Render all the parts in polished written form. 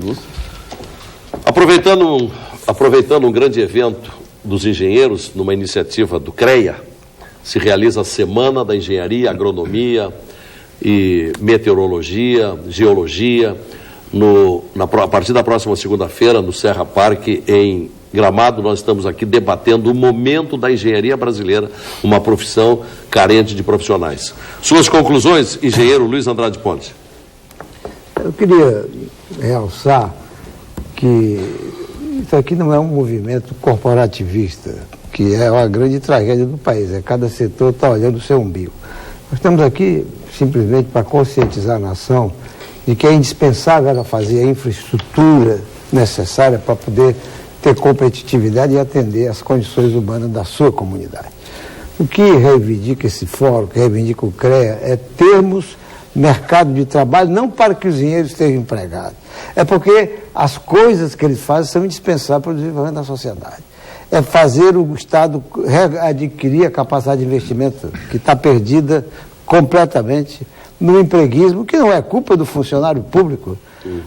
indústria. Aproveitando um grande evento dos engenheiros, numa iniciativa do CREA, se realiza a Semana da Engenharia, Agronomia e Meteorologia, Geologia, a partir da próxima segunda-feira, no Serra Parque, em Gramado. Nós estamos aqui debatendo o momento da engenharia brasileira, uma profissão carente de profissionais. Suas conclusões, engenheiro Luiz Andrade Pontes. Eu queria realçar que isso aqui não é um movimento corporativista, que é uma grande tragédia do país. Cada setor está olhando o seu umbigo. Nós estamos aqui simplesmente para conscientizar a nação de que é indispensável ela fazer a infraestrutura necessária para poder ter competitividade e atender às condições humanas da sua comunidade. O que reivindica esse fórum, que reivindica o CREA, é termos mercado de trabalho, não para que os engenheiros estejam empregados, é porque as coisas que eles fazem são indispensáveis para o desenvolvimento da sociedade. É fazer o Estado adquirir a capacidade de investimento que está perdida completamente no empreguismo, que não é culpa do funcionário público.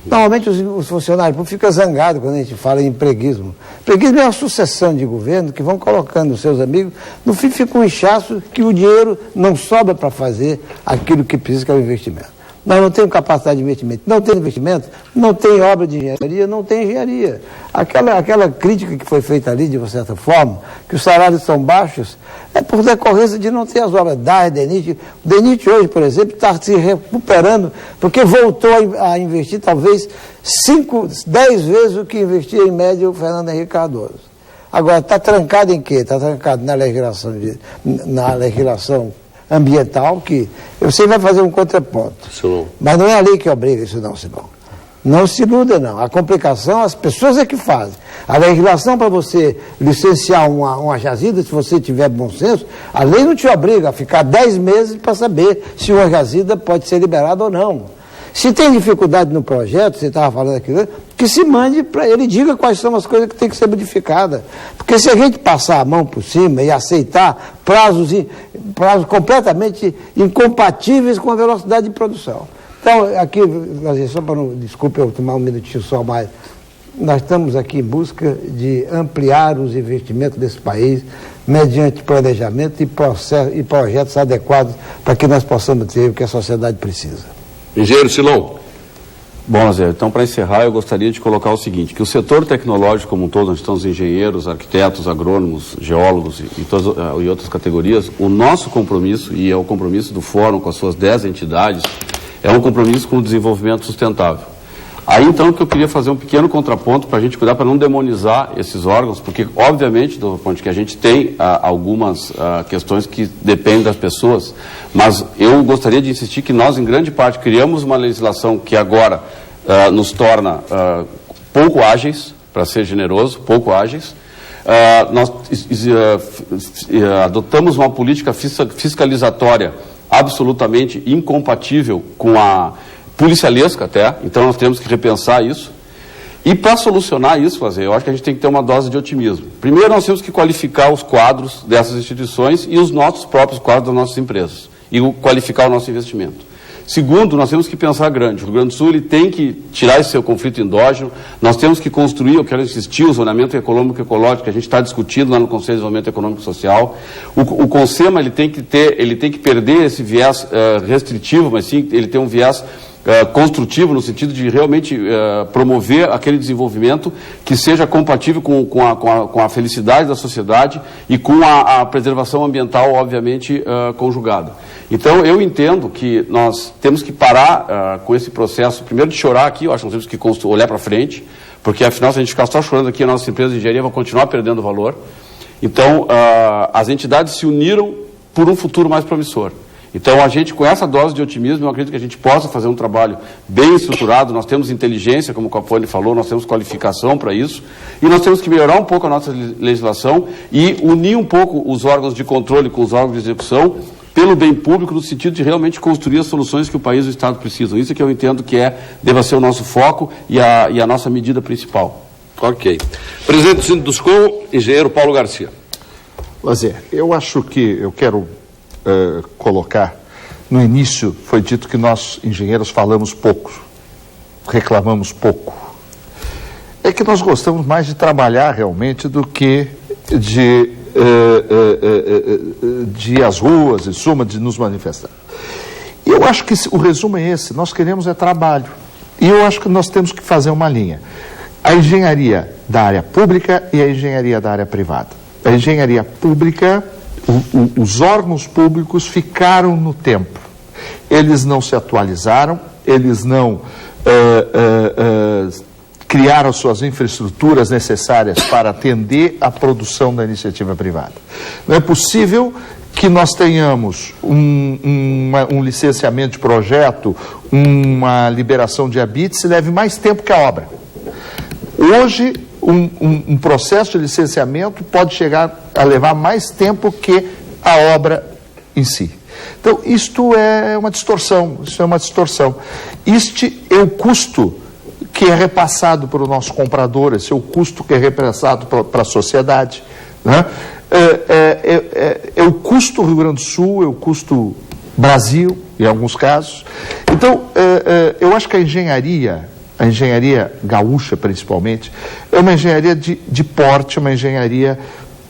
Normalmente os funcionários públicos ficam zangados quando a gente fala em empreguismo. Empreguismo é uma sucessão de governo que vão colocando os seus amigos, no fim fica um inchaço que o dinheiro não sobra para fazer aquilo que precisa, que é o investimento. Nós não temos capacidade de investimento. Não tem investimento, não tem obra de engenharia, não tem engenharia. Aquela crítica que foi feita ali, de uma certa forma, que os salários são baixos, é por decorrência de não ter as obras da DENIT. O DENIT hoje, por exemplo, está se recuperando, porque voltou a investir talvez 10 vezes o que investia em média o Fernando Henrique Cardoso. Agora, está trancado em quê? Está trancado na legislação ambiental, que você vai fazer um contraponto. Mas não é a lei que obriga isso não, Simão. Não se iluda, não. A complicação, as pessoas é que fazem. A legislação para você licenciar uma jazida, se você tiver bom senso, a lei não te obriga a ficar 10 meses para saber se uma jazida pode ser liberada ou não. Se tem dificuldade no projeto, você estava falando aqui, que se mande para ele, diga quais são as coisas que tem que ser modificadas. Porque se a gente passar a mão por cima e aceitar prazos completamente incompatíveis com a velocidade de produção. Então, aqui, só para não, desculpe eu tomar um minutinho só mais, nós estamos aqui em busca de ampliar os investimentos desse país mediante planejamento e projetos adequados para que nós possamos ter o que a sociedade precisa. Engenheiro Silon. Bom, Zé, então para encerrar eu gostaria de colocar o seguinte, que o setor tecnológico como um todo, nós estamos engenheiros, arquitetos, agrônomos, geólogos e outras categorias, o nosso compromisso, e é o compromisso do Fórum com as suas 10 entidades, é um compromisso com o desenvolvimento sustentável. Aí então que eu queria fazer um pequeno contraponto para a gente cuidar, para não demonizar esses órgãos, porque obviamente, do ponto que a gente tem algumas questões que dependem das pessoas, mas eu gostaria de insistir que nós, em grande parte, criamos uma legislação que agora nos torna pouco ágeis, para ser generoso, pouco ágeis. Nós adotamos uma política fiscalizatória absolutamente incompatível com a policialesca até, então nós temos que repensar isso. E para solucionar isso, eu acho que a gente tem que ter uma dose de otimismo. Primeiro, nós temos que qualificar os quadros dessas instituições e os nossos próprios quadros das nossas empresas, e qualificar o nosso investimento. Segundo, nós temos que pensar grande. O Rio Grande do Sul ele tem que tirar esse seu conflito endógeno, nós temos que construir, eu quero insistir, o zoneamento econômico e ecológico que a gente está discutindo lá no Conselho de Desenvolvimento Econômico e Social. O CONSEMA ele tem que perder esse viés restritivo, mas sim ele tem um viés construtivo, no sentido de realmente promover aquele desenvolvimento que seja compatível com a felicidade da sociedade e com a preservação ambiental, obviamente, conjugada. Então, eu entendo que nós temos que parar com esse processo, primeiro de chorar aqui, eu acho que nós temos que olhar para frente, porque, afinal, se a gente ficar só chorando aqui, a nossa empresa de engenharia vai continuar perdendo valor. Então, as entidades se uniram por um futuro mais promissor. Então, a gente, com essa dose de otimismo, eu acredito que a gente possa fazer um trabalho bem estruturado. Nós temos inteligência, como o Capone falou, nós temos qualificação para isso, e nós temos que melhorar um pouco a nossa legislação e unir um pouco os órgãos de controle com os órgãos de execução pelo bem público, no sentido de realmente construir as soluções que o país e o Estado precisam. Isso é que eu entendo que deva ser o nosso foco e a nossa medida principal. Ok. Presidente do Sinduscom, engenheiro Paulo Garcia. Lazer, eu acho que eu quero colocar, no início foi dito que nós, engenheiros, falamos pouco, reclamamos pouco, que nós gostamos mais de trabalhar realmente do que de ir às ruas, em suma, de nos manifestar. E eu acho que o resumo é esse: nós queremos trabalho. E eu acho que nós temos que fazer uma linha. A engenharia da área pública e a engenharia da área privada. A engenharia pública, os órgãos públicos ficaram no tempo. Eles não se atualizaram, eles não criaram suas infraestruturas necessárias para atender a produção da iniciativa privada. Não é possível que nós tenhamos um licenciamento de projeto, uma liberação de habites, e leve mais tempo que a obra. Hoje, um processo de licenciamento pode chegar a levar mais tempo que a obra em si. Então, isto é uma distorção, Este é o custo que é repassado para o nosso comprador, esse é o custo que é repassado para a sociedade, né? É o custo Rio Grande do Sul, é o custo Brasil, em alguns casos. Então, eu acho que a engenharia gaúcha principalmente, é uma engenharia de porte, uma engenharia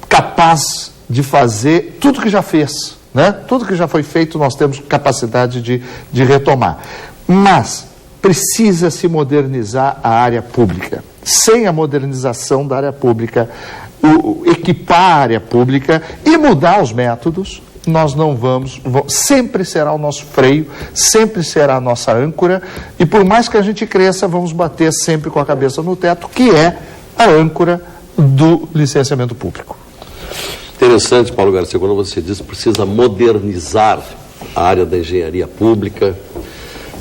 capaz de fazer tudo que já fez, né? Tudo que já foi feito nós temos capacidade de retomar. Mas precisa se modernizar a área pública. Sem a modernização da área pública, equipar a área pública e mudar os métodos, nós não vamos, sempre será o nosso freio, sempre será a nossa âncora, e por mais que a gente cresça, vamos bater sempre com a cabeça no teto, que é a âncora do licenciamento público. Interessante, Paulo Garcia, quando você diz que precisa modernizar a área da engenharia pública,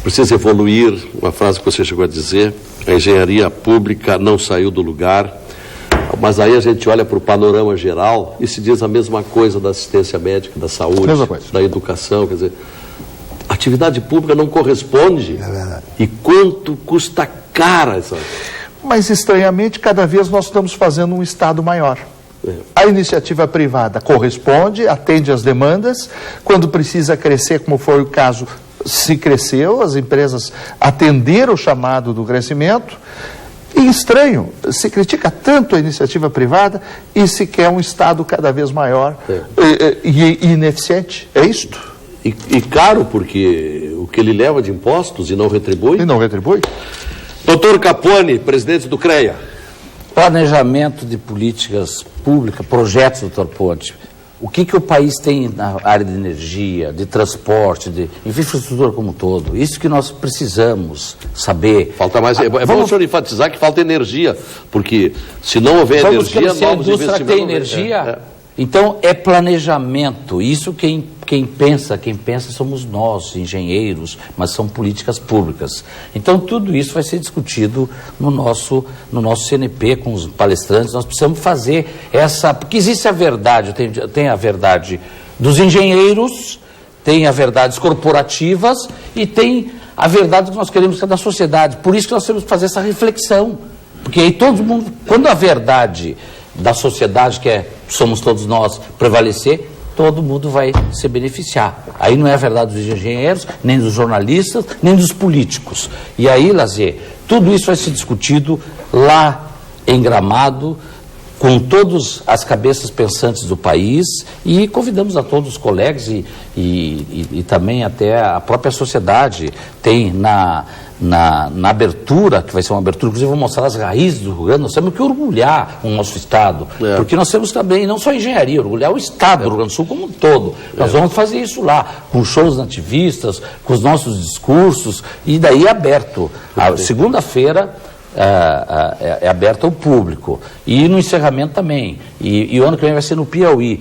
precisa evoluir, uma frase que você chegou a dizer, a engenharia pública não saiu do lugar, mas aí a gente olha para o panorama geral e se diz a mesma coisa da assistência médica, da saúde, da educação, quer dizer, a atividade pública não corresponde. É verdade. E quanto custa cara essa... Mas, estranhamente, cada vez nós estamos fazendo um Estado maior. A iniciativa privada corresponde, atende às demandas, quando precisa crescer, como foi o caso, se cresceu, as empresas atenderam o chamado do crescimento. E estranho, se critica tanto a iniciativa privada e se quer um Estado cada vez maior e ineficiente. É isto. E caro, porque o que ele leva de impostos e não retribui. E não retribui. Doutor Capone, presidente do CREA. Planejamento de políticas públicas, projetos, doutor Ponte. O que o país tem na área de energia, de transporte, de infraestrutura como um todo? Isso que nós precisamos saber. Falta mais. Vamos o senhor enfatizar que falta energia, porque se não houver energia, novos investimentos. A indústria tem energia? Então é planejamento. Isso quem pensa somos nós, engenheiros, mas são políticas públicas. Então tudo isso vai ser discutido no nosso CNP com os palestrantes. Nós precisamos fazer porque existe a verdade, tem a verdade dos engenheiros, tem a verdades corporativas e tem a verdade que nós queremos que é da sociedade. Por isso que nós temos que fazer essa reflexão. Porque aí todo mundo, quando a verdade da sociedade, que somos todos nós, prevalecer, todo mundo vai se beneficiar. Aí não é a verdade dos engenheiros, nem dos jornalistas, nem dos políticos. E aí, Lazier, tudo isso vai ser discutido lá em Gramado, com todas as cabeças pensantes do país, e convidamos a todos os colegas e também até a própria sociedade. Tem na abertura, que vai ser uma abertura, inclusive vou mostrar as raízes do Rio Grande, nós temos que orgulhar o nosso Estado, porque nós temos também, não só a engenharia, orgulhar o Estado do Rio Grande do Sul como um todo. Nós vamos fazer isso lá, com shows nativistas, com os nossos discursos, e daí aberto. Segunda-feira é aberto ao público. E no encerramento também. E o ano que vem vai ser no Piauí.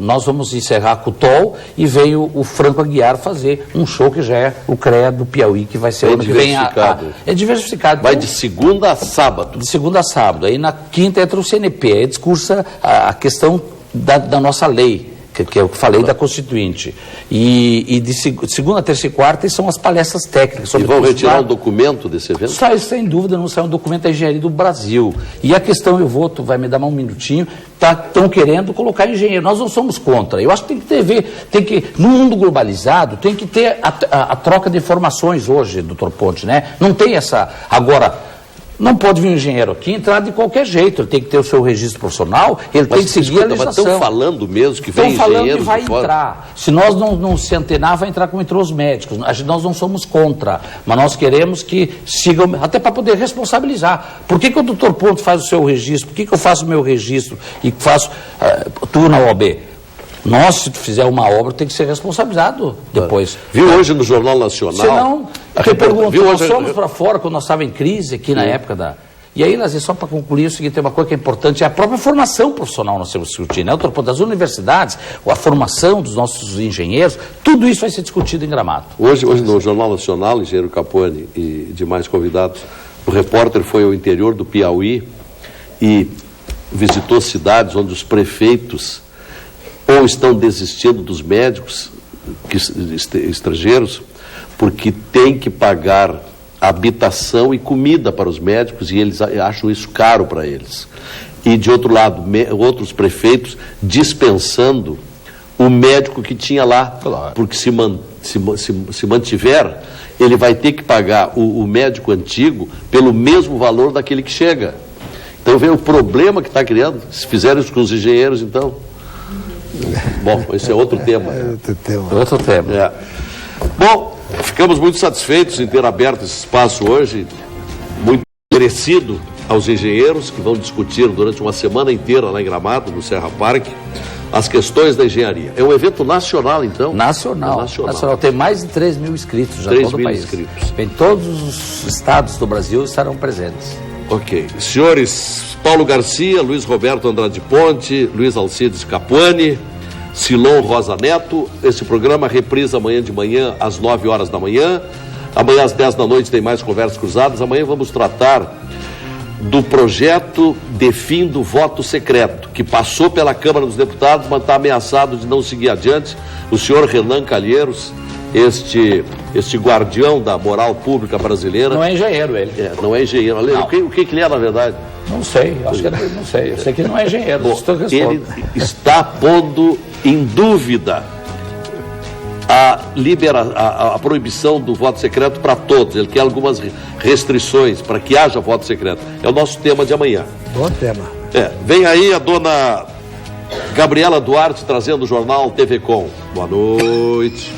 Nós vamos encerrar com o TOL e veio o Franco Aguiar fazer um show que já é o CREA do Piauí, que vai ser o ano que vem. É diversificado. Vai de segunda a sábado. De segunda a sábado. Aí na quinta entra o CNP. Aí discursa a questão da nossa lei, que é o que falei da Constituinte. E de segunda, terça e quarta são as palestras técnicas. E vão retirar um documento desse evento? Sem dúvida, não sai um documento da engenharia do Brasil. E a questão, tu vai me dar um minutinho, estão querendo colocar engenheiro. Nós não somos contra. Eu acho que tem que no mundo globalizado, tem que ter a troca de informações hoje, doutor Ponte, né? Não tem essa... Agora, Não pode vir um engenheiro aqui e entrar de qualquer jeito. Ele tem que ter o seu registro profissional, ele tem que seguir a legislação. Mas estão falando mesmo que vem engenheiros. Estão falando que vai entrar. Se nós não se antenar, vai entrar como entrou os médicos. Nós não somos contra, mas nós queremos que sigam, até para poder responsabilizar. Por que o doutor Ponto faz o seu registro? Por que eu faço o meu registro e faço tu na OAB? Nós, se tu fizer uma obra, tem que ser responsabilizado depois. Viu hoje no Jornal Nacional? Senão, eu pergunto, nós fomos para fora quando nós estávamos em crise aqui na época da... E aí, Lazer, só para concluir, o seguinte, tem uma coisa que é importante, é a própria formação profissional nós temos que discutir, né? Das universidades, a formação dos nossos engenheiros, tudo isso vai ser discutido em Gramado. Hoje no Jornal Nacional, engenheiro Capone e demais convidados, o repórter foi ao interior do Piauí e visitou cidades onde os prefeitos ou estão desistindo dos médicos estrangeiros porque tem que pagar habitação e comida para os médicos e eles acham isso caro para eles. E, de outro lado, outros prefeitos dispensando o médico que tinha lá, claro. Porque se mantiver, ele vai ter que pagar o médico antigo pelo mesmo valor daquele que chega. Então, vê o problema que está criando. Se fizerem isso com os engenheiros, então... Bom, esse é outro tema. Outro tema. É. Bom, ficamos muito satisfeitos em ter aberto esse espaço hoje, muito merecido aos engenheiros que vão discutir durante uma semana inteira lá em Gramado, no Serra Parque, as questões da engenharia. É um evento nacional, então? Nacional. Tem mais de 3 mil inscritos já em todo o país. Inscritos. Em todos os estados do Brasil estarão presentes. Ok. Senhores Paulo Garcia, Luiz Roberto Andrade Ponte, Luiz Alcides Capuani, Silon Rosa Neto. Esse programa reprisa amanhã de manhã às 9 horas da manhã. Amanhã às 10 da noite tem mais conversas cruzadas. Amanhã vamos tratar do projeto de fim do voto secreto, que passou pela Câmara dos Deputados, mas está ameaçado de não seguir adiante. O senhor Renan Calheiros, este guardião da moral pública brasileira... Não é engenheiro ele. Não é engenheiro. O que ele é, na verdade? Não sei, acho que não sei. Eu sei que ele não é engenheiro. Bom, ele está pondo em dúvida a proibição do voto secreto para todos. Ele quer algumas restrições para que haja voto secreto. É o nosso tema de amanhã. Bom tema. Vem aí a dona Gabriela Duarte trazendo o jornal TV Com. Boa noite.